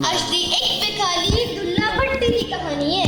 ਅੱਜ ਦੀ ਇੱਕ ਵਿਖਾਲੀ ਦੁੱਲਾ ਭੱਟੀ ਦੀ ਕਹਾਣੀ ਹੈ।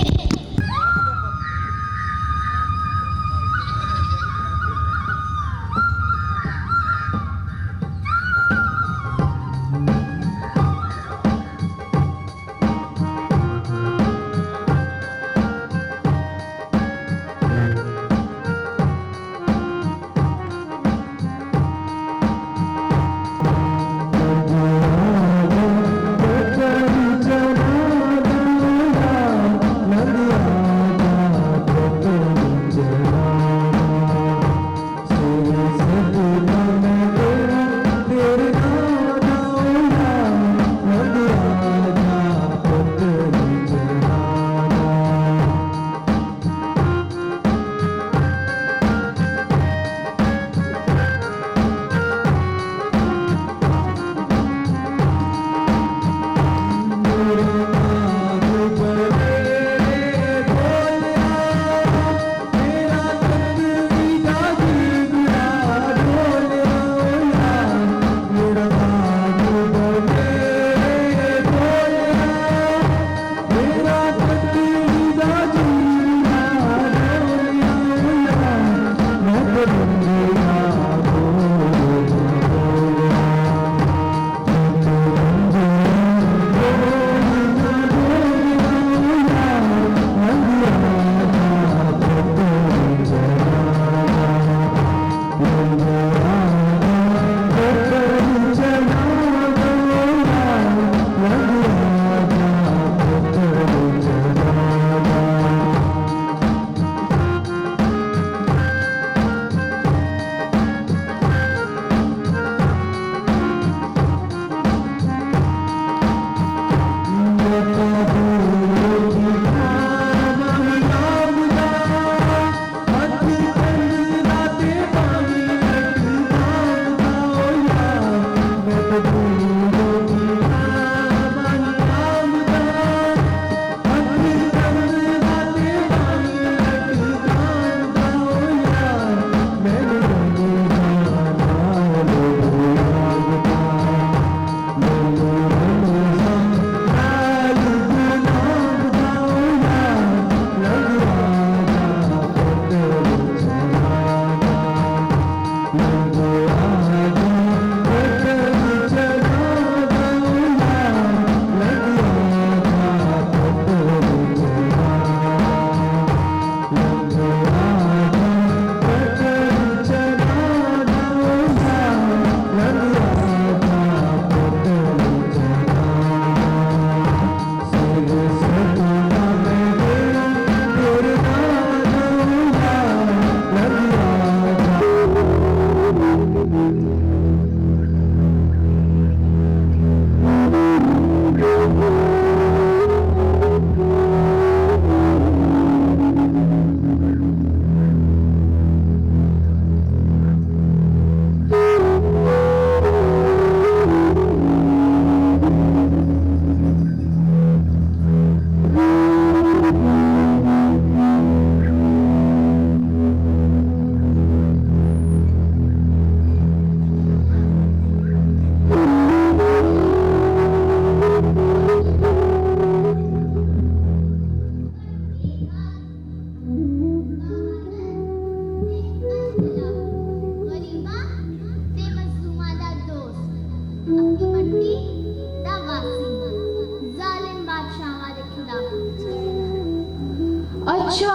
अच्छा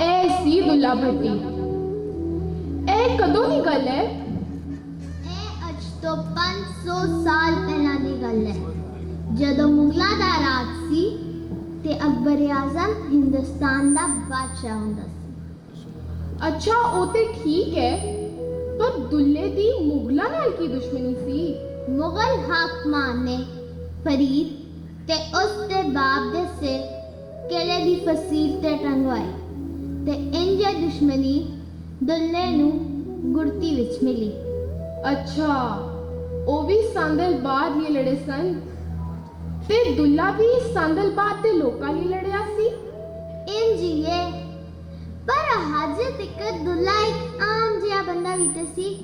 ऐसी दुल्ला भट्टी ए कदों दी गल है? ਇਹ ਅੱਜ ਤੋਂ 500 ਸਾਲ ਪਹਿਲਾਂ ਦੀ ਗੱਲ ਹੈ, ਜਦੋਂ ਮੁਗਲਾਂ ਦਾ ਰਾਜ ਸੀ ਤੇ ਅਕਬਰ ਆਜ਼ਮ ਹਿੰਦੁਸਤਾਨ ਦਾ ਬਾਦਸ਼ਾਹ ਹੁੰਦਾ ਸੀ। अच्छा ਉਹ ਤੇ ਠੀਕ ਹੈ, ਪਰ ਦੁੱਲੇ ਦੀ ਮੁਗਲਾਂ ਨਾਲ ਕੀ ਦੁਸ਼ਮਣੀ ਸੀ? ਮੁਗਲ ਹਾਕਮਾਂ ਨੇ ਫਰੀਦ ਤੇ ਉਸ ਦੇ ਬਾਪ ਦੇ ਸਿਰ ਕਿਲੇ ਦੀ ਫਸੀਲ ਤੇ ਟੰਗਵਾਈ ਤੇ ਇੰਜ ਦੁਸ਼ਮਣੀ ਦੁੱਲੇ ਨੂੰ ਗੁਰਤੀ ਵਿੱਚ ਮਿਲੀ। अच्छा ਉਹ ਵੀ ਸੰਦਲਬਾਦ ਲਈ ਲੜੇ ਸਨ ਤੇ ਦੁੱਲਾ ਵੀ ਸੰਦਲਬਾਦ ਦੇ ਲੋਕਾਂ ਲਈ ਲੜਿਆ ਸੀ। ਇੰਜ ਹੀ ਹੈ, ਪਰ ਹਜੇ ਤੱਕ ਦੁੱਲਾ ਇੱਕ ਆਮ ਜਿਹਾ ਬੰਦਾ ਵੀ ਤੇ ਸੀ।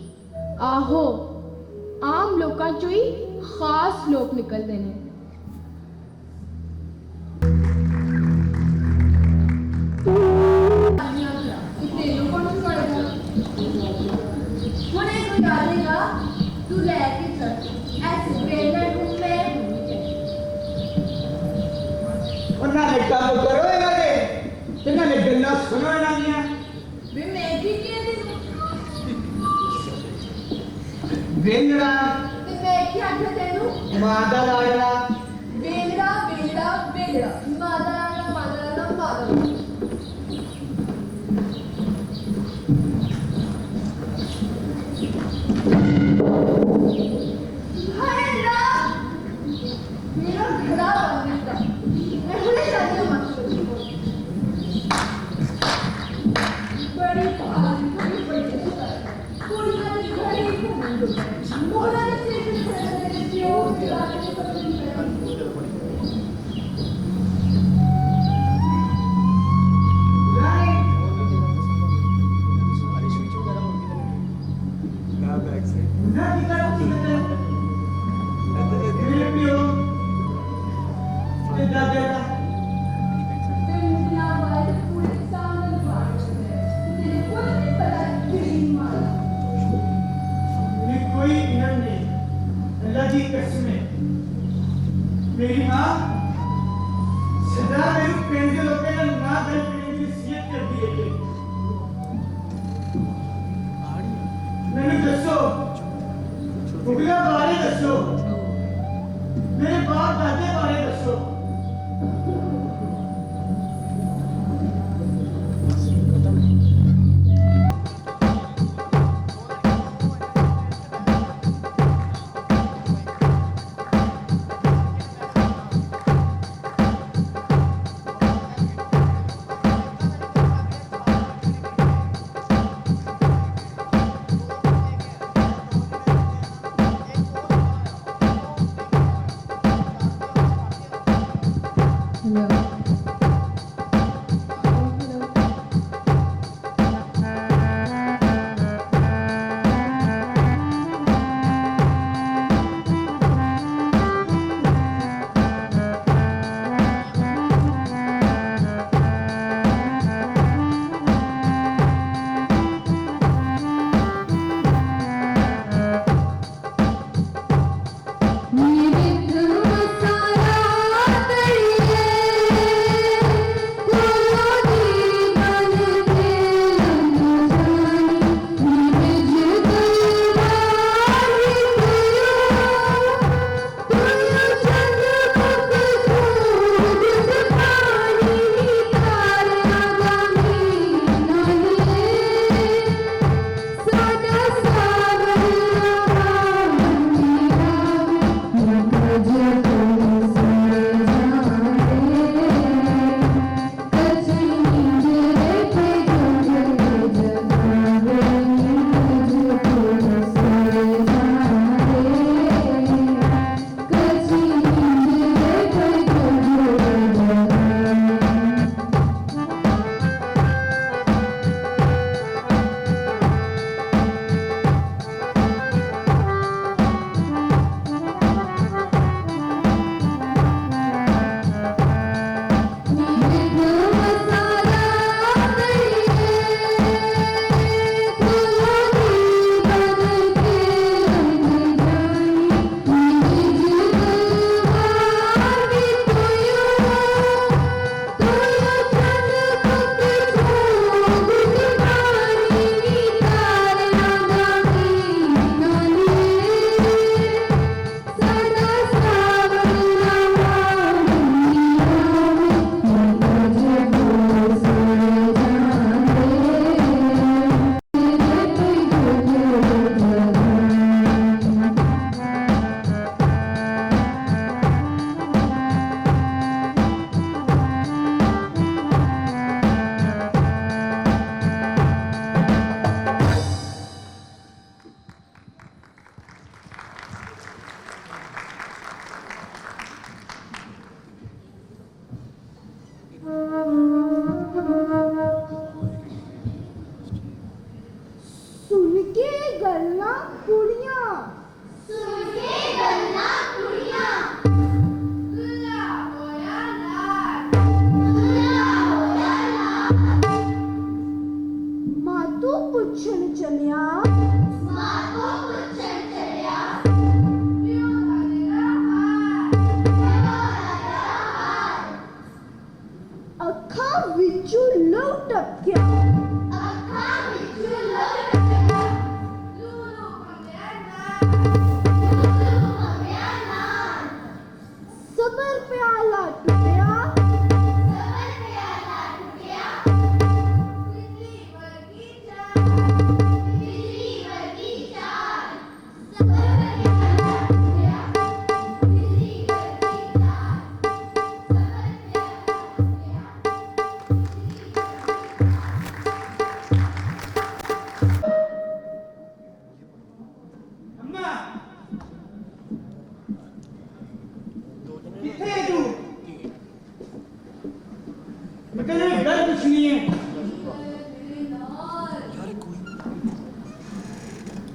ਆਹੋ ਆਮ ਲੋਕਾਂ ਚੋਂ ਹੀ ਖਾਸ ਲੋਕ ਨਿਕਲਦੇ ਨੇ। ਨਾਲੇ ਕੰਮ ਕਰੋ ਇਹਨਾਂ ਦੇ ਤੇ ਨਾਲੇ ਗੱਲਾਂ ਸੁਣੋ ਇਹਨਾਂ ਦੀਆਂ। ਵੀ ਮੈਂ ਕੀ ਕਹਿੰਦੀ ਵੇਲੜਾ ਤੇ ਮੈਂ ਕੀ ਆਖਿਆ ਤੈਨੂੰ ਮਾਂ ਦਾ ਲਾਡਲਾ ਵੇਲੜਾ ਵੇਲੜਾ ਵੇਲੜਾ ਮਾਦਾ ਰਾਣਾ ਮਾਦਾ ਰਾਣਾ ਮਾਦਾ ਹਾਏ ਰੱਬ ਮੇਰਾ ਘੜਾ ਬੰਦ ਕਰ ਮੈਂ ਹੁਣੇ ਜਾਂਦੀ ਹਾਂ ਮਾਸਟਰ ਬੜੀ ਪਾਲੀ ਬੜੀ ਕੁੜੀਆਂ ਦੀ ਘੜੀ ਘੁੰਮਦੀ ਮੋਹਰਾ ਦੇ ਸਿਰ ਤੇ ਮੇਰੇ ਪਿਓ ਦੀ ਰਾਤ ਨੂੰ ਪਤਨੀ ਨਾ ਕੀ ਕਰੋ ਕੀ ਕਰਦੇ ਮੇਰੇ ਪਿਓ ਤੇ ਦਾਦੇ ਦਾ ਤੇ ਮੁੰਡਿਆਂ ਵਾਲੇ ਪੂਰੇ ਸਾਹਮਣੇ ਬਾਹਰ ਤੇਰੇ ਕੋਈ ਨਹੀਂ ਪਤਾ ਕਿਹੜੀ ਮਾਰ मेरी कोई इन्हन नहीं, अल्लाह की कसम है। मेरी माँ सदा मेरे पेड़ के लोगों का ना दर पेड़ की सीयत करती है। मैंने दसो, बुगला बारे दसो, मेरे बाप दादे बारे दसो। ਮੇਰੇ ਦਿਲ ਮਸਾਲਾ ਤੜੀਏ ਸਬਰ ਪਿਆਲਾ ਟੁੱਟਿਆ ਅੰਮਾ ਕਿੱਥੇ ਹੈ ਤੂੰ ਮੈਂ ਕਹਿੰਦਾ ਗੱਲ ਪੁੱਛਣੀ ਹੈ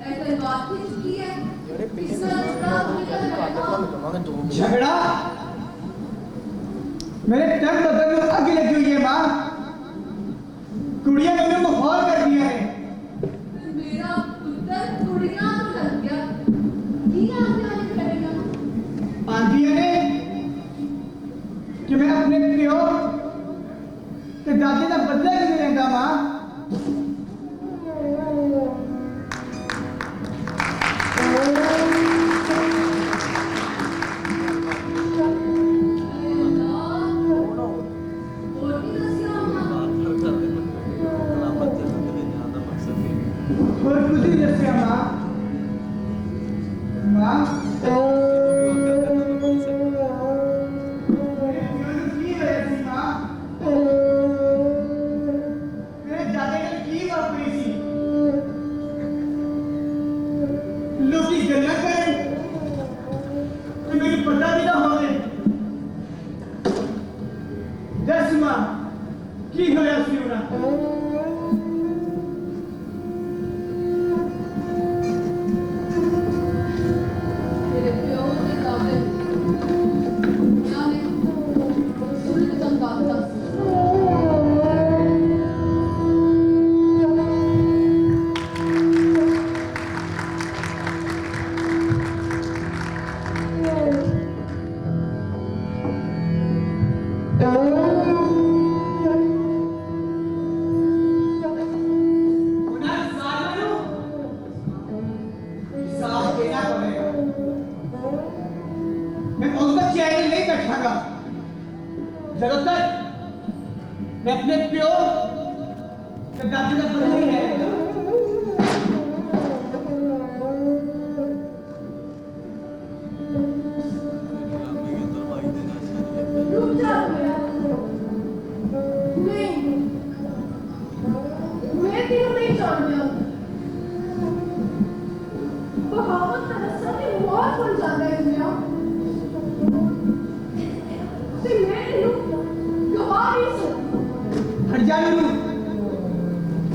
ऐसे बात ही चुकी है इसमें अपराध निकल जाएगा झगड़ा मेरे तन बदन में आग लगी हुई है माँ कुड़ियां मैंने माहौल कर दिया है मेरा पुत्र कुड़ियां तो लग गया की आगे वाले करेगा आंधी ने कि मैं अपने प्यो ते दादी का बदला नहीं लेंदा माँ और भी दसिया मां और कुछ ही दसिया माँ माँ मेरे प्यो ने की वजह सी माँ मेरे दादे ने की वापरी सी लोकी गल्ला करें तो मेरी पता भी ना होवे दस माँ की होया सी उना मेरे प्यो ने दादे दुनिया ने सुन संगाता उना सालू साथ देना पड़ेगा मैं उसका चैन नहीं बैठागा जब तक मैं अपने प्यो के दादी का बदला नहीं लेगा रुक जा मेरा नहीं मैं तेरे नहीं जानता बहावत का रस्सा ने बहुत बन जाता है दुनिया ते मैं तेनू गवा नहीं सकती हट जा नू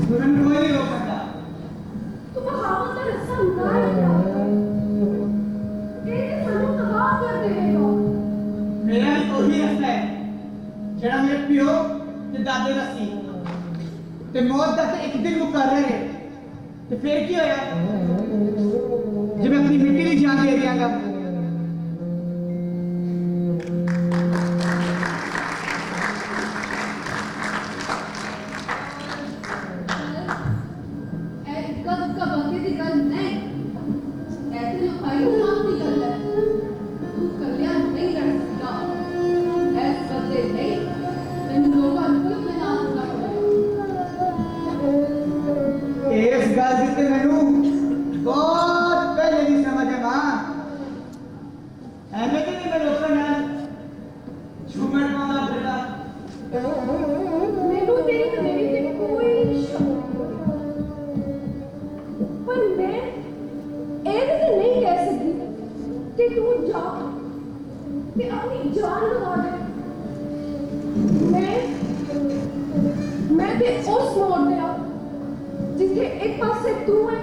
तुरंत कोई नहीं रोक सकता तू बहावत का रस्सा ना लिया ये सानू तबाह कर देगा मेरा भी कोई रास्ता है जेड़ा मेरे प्यो ते दादे का सी ते मौत का ते एक दिन मुकर रहे ते फिर की होया जब मैं अपनी मिट्टी की जान दे दियांगा कब कब आके दी गल नहीं ऐसे लुकाई नाम दी गल है तू कल्याण नहीं लड़ सकता ऐसे बदले नहीं इन लोगों को अपने नाम का इस गल दी ते मैनू बहुत पहले नहीं समझ है मां ऐਵੇਂ कि मैं लोगों नाल झूमर पाਉਂਦਾ ਫਿਰਦਾ ਮੈਨੂੰ ਤੇਰੀ ਕਦੇਵੀ ਤੇ ਕੋਈ ਸ਼ੱਕ ਨਹੀਂ ਪਰ ਮੈਂ ਇਹ ਵੀ ਤਾਂ ਨਹੀਂ ਕਹਿ ਸਕਦੀ ਕਿ ਤੂੰ ਜਾ ਤੇ ਆਪਣੀ ਜਾਨ ਲਗਾ ਦੇ ਮੈਂ ਤੇ ਉਸ ਮੋੜ ਤੇ ਆ ਜਿੱਥੇ ਇੱਕ ਪਾਸੇ ਤੂੰ ਹੈ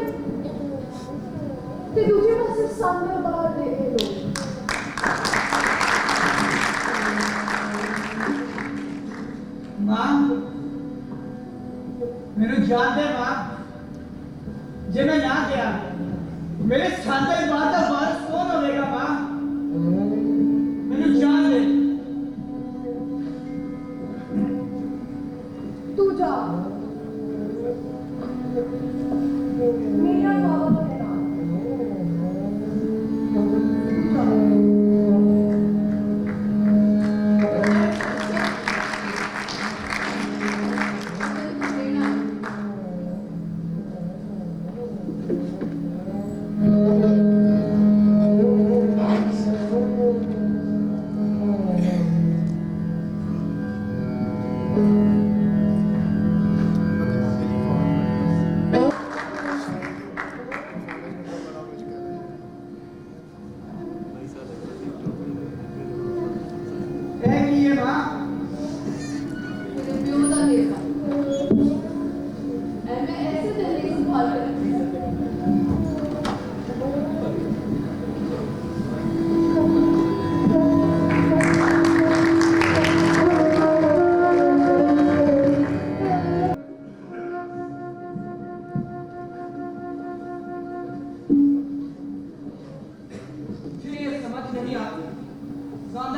ਤੇ ਦੂਜੇ ਪਾਸੇ ਸਾਹਮਣੇ ਬਾਹਰ ਦੇ ਇਹ ਲੋਕ मां मेनू जान दे मां जे मैं ना गया मेरे शांता बात का वारिस कौन होगा मां मेनू जान दे तू जा मेरा बाबा मेरा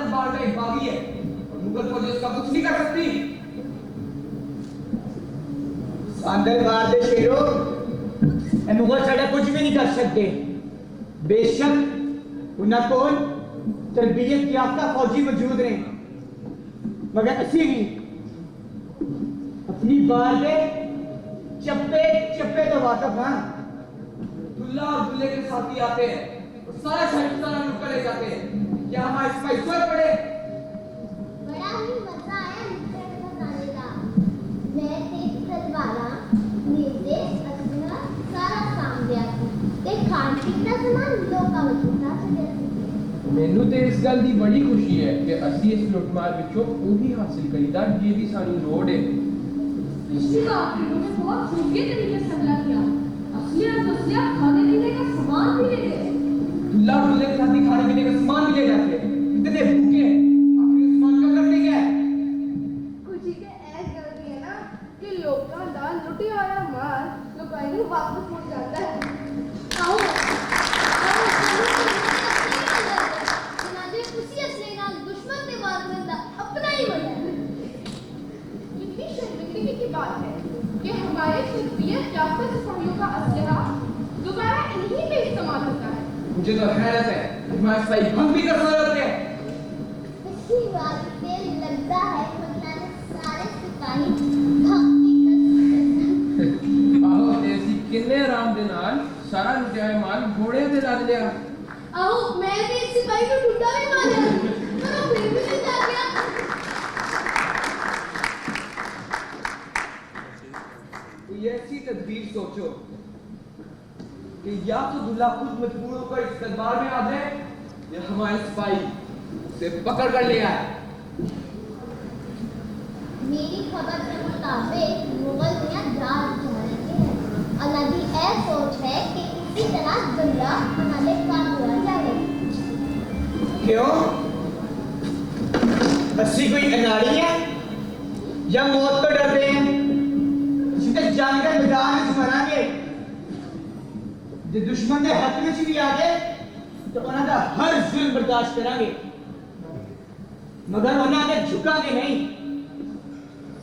सांदर बाढ़ में एक बागी है और मुगल फौज उसका कुछ नहीं कर सकती। सांदर बाढ़ दे शेरो ए मुगल साडा कुछ भी नहीं कर सकते। बेशक उन्हें कोल तरबियत याफ्ता फौजी मौजूद रहे, मगर असी भी अपनी बार दे चप्पे चप्पे तो वाकफ हाँ। दुल्ला और दुल्ले के साथी आते हैं और सारा शहर सारा लुट कर ले जाते हैं। क्या हमारे इस पर सोच पड़े? बड़ा ही मजा आया मित्र बताने का। मैं तेज तलवारा निर्देश असना सारा काम दिया ते खान पीन का सामान लोका वजूदा से ਮੈਨੂੰ ਤੇ ਇਸ ਗੱਲ ਦੀ ਬੜੀ ਖੁਸ਼ੀ ਹੈ ਕਿ ਅਸੀਂ ਇਸ ਲੁੱਟਮਾਰ ਵਿੱਚੋਂ ਉਹੀ ਹਾਸਿਲ ਕਰੀਦਾ ਜਿਹਦੀ ਸਾਨੂੰ ਲੋੜ ਹੈ। पिछली बार उन्होंने बहुत खूबिया तरीके से हमला किया। असलियत खाने पीने का सामान भी ले गए। दुल्ला और दुल्ले के साथी खाने पीने का सामान भी ले जाते हैं। इतने भूखे हैं, आखिर इस सामान का करते क्या है? खुशी के ऐस गलती है ना कि लोगों का लुटे आया माल लोकाई ਨੂੰ ਵਾਪਸ ਪਹੁੰਚ ਜਾਂਦਾ ਹੈ। आओ उसी असले नाल दुश्मन के मार में अपना ही बना है। कितनी शर्मिंदगी की बात है कि हमारे शख्सियत याफ्ता सिपाहियों का असलहा दोबारा इन्हीं में इस्तेमाल होता है। मुझे तो हैरत है कि हमारे सिपाही भंग भी कर सकते हैं। इसी बात पे लगता है मतलब सारे सिपाही भक्ति कर ਆਹੋ ਤੇ ਅਸੀਂ ਕਿੰਨੇ ਆਰਾਮ ਦੇ ਨਾਲ ਸਾਰਾ ਲੁੱਟਿਆ ਹੋਇਆ ਮਾਲ ਘੋੜਿਆਂ ਤੇ ਲੱਦ ਲਿਆ। आओ मैं भी एक सिपाही को ढूंढा भी मारा पर वो फिर भी नहीं जा गया। कोई ऐसी तदबीर सोचो कि या तो दुल्ला खुद मजबूर होकर इस दरबार में आ जाए या हमारे सिपाही उसे पकड़ कर ले आए। मेरी खबर के मुताबिक मुगल मियां जाल बिछा रहे हैं। अल्लाह की ऐ सोच है कि इसी तरह दुल्ला हमारे काम हुआ जाए। क्यों अस्सी कोई अनाड़ी है या मौत को डरते हैं? जिसे जंग के मैदान में मरांगे जे दुश्मन के हक में भी आ गए तो उन्हों का हर जुल्म बर्दाश्त करांगे, मगर उन्होंने आगे झुकांगे नहीं।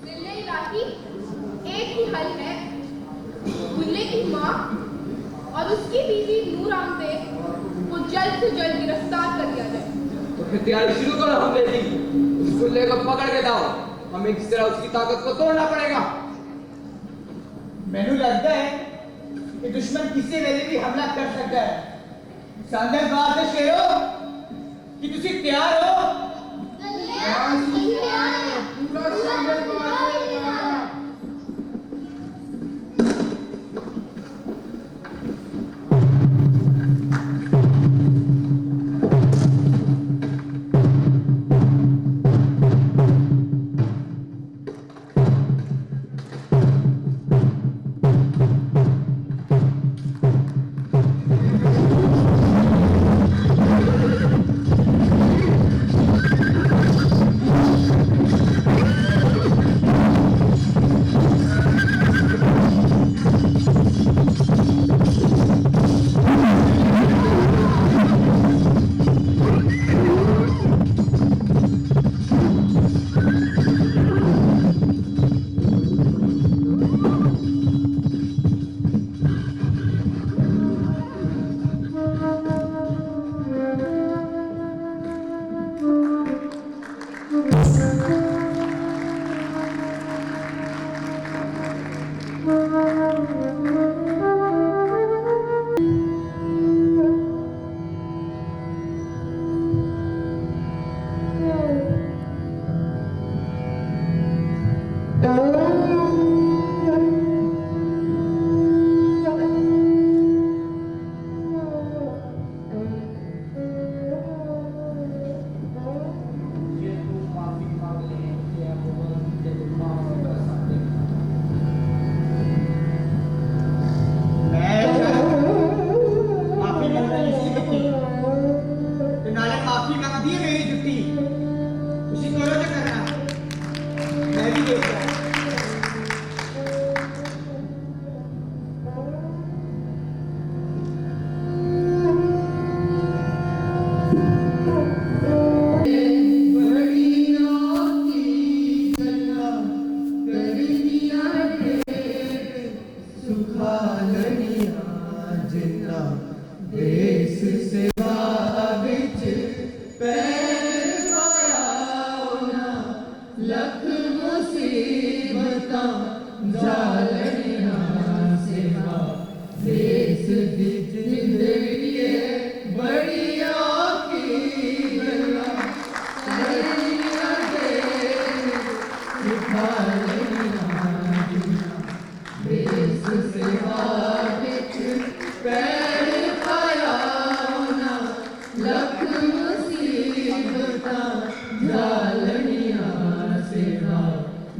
दिल्ले इलाकी एक ही हल है, दुल्ले की माँ और उसकी बीवी नूर आमदेव को जल्द से जल्द गिरफ्तार कर लिया जाए। तो फिर तैयारी शुरू करो हमले की। उस दुल्ले को पकड़ के लाओ, हमें किस तरह उसकी ताकत को तोड़ना पड़ेगा। मैनू लगता है कि दुश्मन किसी वेले भी हमला कर सकता है। सांदर बार से शेरो कि तुसी तैयार हो?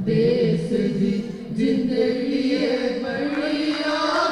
देश दी जिंदगी बड़िया